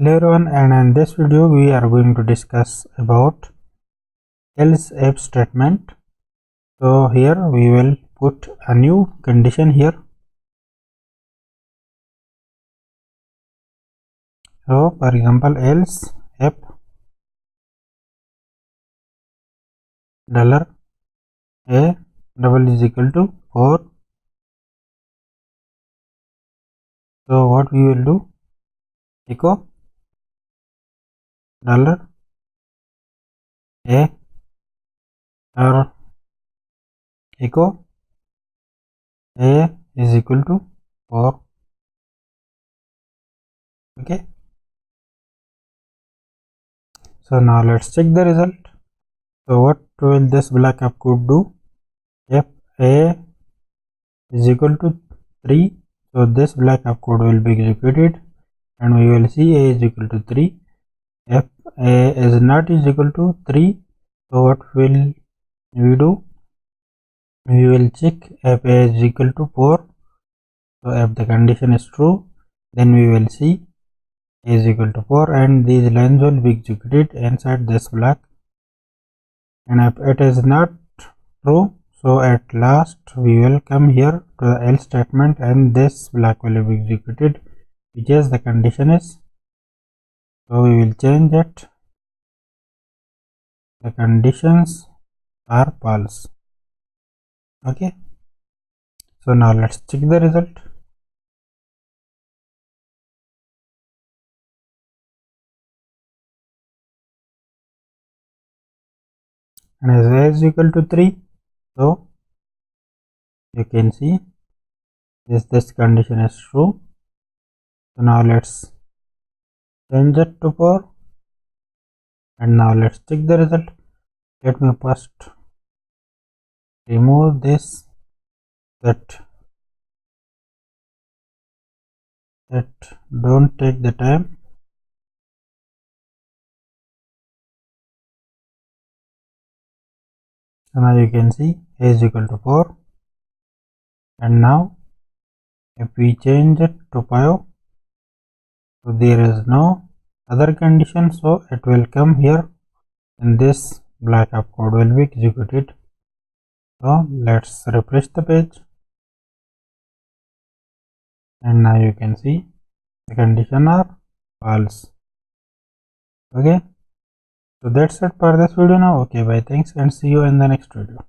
Hello everyone, and in this video we are going to discuss about else if statement. So here we will put a new condition here. So for example, else if $a double is equal to 4. So what we will do, echo $a or echo a is equal to 4. Okay, so now let's check the result. So what will this backup code do? If a is equal to 3, so this backup code will be executed and we will see a is equal to 3. If a is not is equal to 3, so what will we do? We will check if a is equal to 4. So if the condition is true, then we will see a is equal to 4 and these lines will be executed inside this block. And if it is not true, so at last we will come here to the else statement and this block will be executed, which is the condition is. So we will change it. The conditions are false. Okay. So now let's check the result. And as a is equal to 3, so you can see this condition is true. So now let's change it to 4 and now let's check the result. Let me first remove this that don't take the time. So now you can see a is equal to 4 and now if we change it to 5, so there is no other condition, so it will come here and this backup code will be executed. So let's refresh the page and now you can see the condition are false. Okay, so that's it for this video now. Okay, bye, thanks and see you in the next video.